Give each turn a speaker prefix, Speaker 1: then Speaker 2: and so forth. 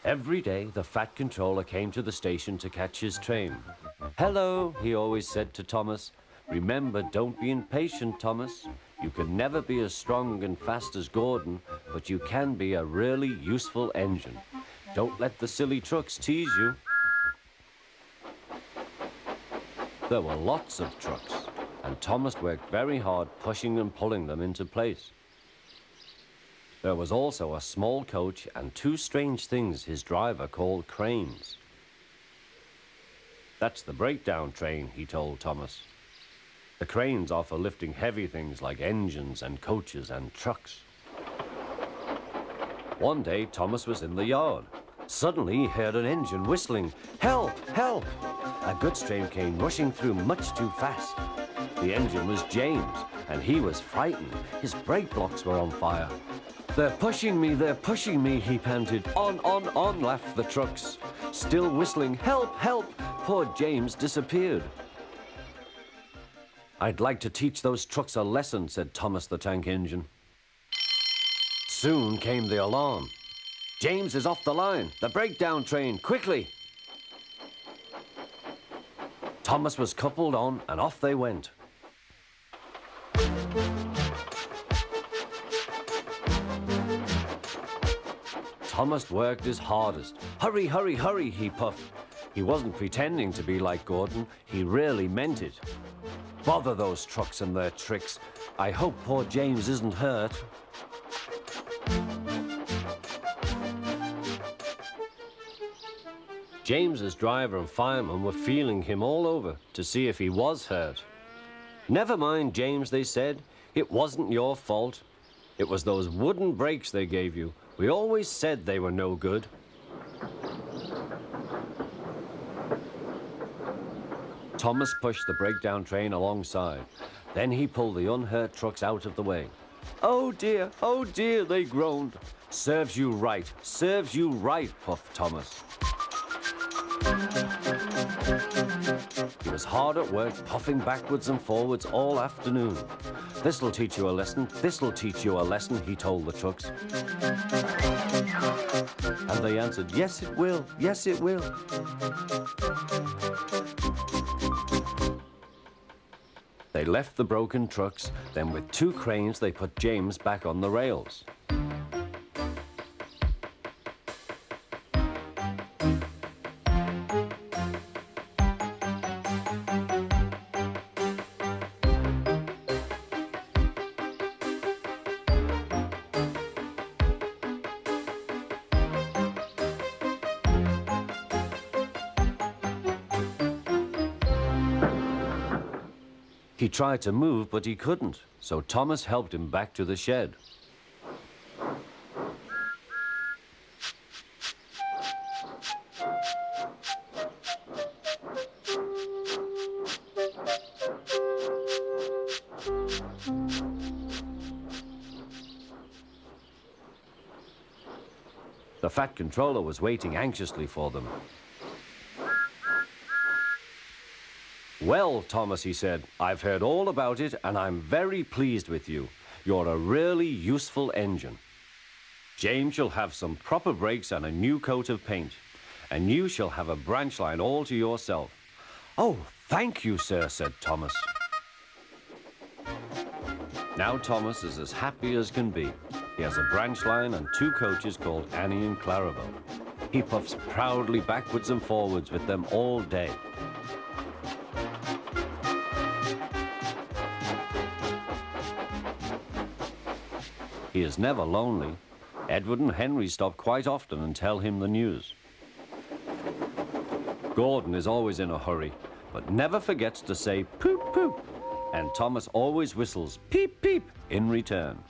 Speaker 1: Every day, the Fat Controller came to the station to catch his train. "Hello," he always said to Thomas. "Remember, don't be impatient, Thomas. You can never be as strong and fast as Gordon, but you can be a really useful engine. Don't let the silly trucks tease you." There were lots of trucks, and Thomas worked very hard pushing and pulling them into place. There was also a small coach and two strange things his driver called cranes. "That's the breakdown train," he told Thomas. "The cranes are for lifting heavy things like engines and coaches and trucks." One day, Thomas was in the yard. Suddenly, he heard an engine whistling. "Help! Help!" A goods train came rushing through much too fast. The engine was James, and he was frightened. His brake blocks were on fire. "They're pushing me, they're pushing me," he panted. On, laughed the trucks. Still whistling, "Help! Help!" Poor James disappeared. "I'd like to teach those trucks a lesson," said Thomas the Tank Engine. Soon came the alarm. "James is off the line. The breakdown train, quickly!" Thomas was coupled on, and off they went. Thomas worked his hardest. "Hurry, hurry, hurry," he puffed. He wasn't pretending to be like Gordon. He really meant it. "Bother those trucks and their tricks. I hope poor James isn't hurt." James's driver and fireman were feeling him all over to see if he was hurt. "Never mind, James," they said. "It wasn't your fault. It was those wooden brakes they gave you. We always said they were no good." Thomas pushed the breakdown train alongside. Then he pulled the unhurt trucks out of the way. "Oh dear, they groaned." "Serves you right, puffed Thomas. He was hard at work, puffing backwards and forwards all afternoon. "This'll teach you a lesson, this'll teach you a lesson," he told the trucks. And they answered, "Yes, it will, yes, it will." They left the broken trucks, then with two cranes they put James back on the rails. He tried to move, but he couldn't, so Thomas helped him back to the shed. The Fat Controller was waiting anxiously for them. "Well, Thomas," he said, "I've heard all about it, and I'm very pleased with you. You're a really useful engine. James shall have some proper brakes and a new coat of paint, and you shall have a branch line all to yourself." "Oh, thank you, sir," said Thomas. Now Thomas is as happy as can be. He has a branch line and two coaches called Annie and Clarabelle. He puffs proudly backwards and forwards with them all day. He is never lonely. Edward and Henry stop quite often and tell him the news. Gordon is always in a hurry, but never forgets to say poop, poop. And Thomas always whistles peep, peep in return.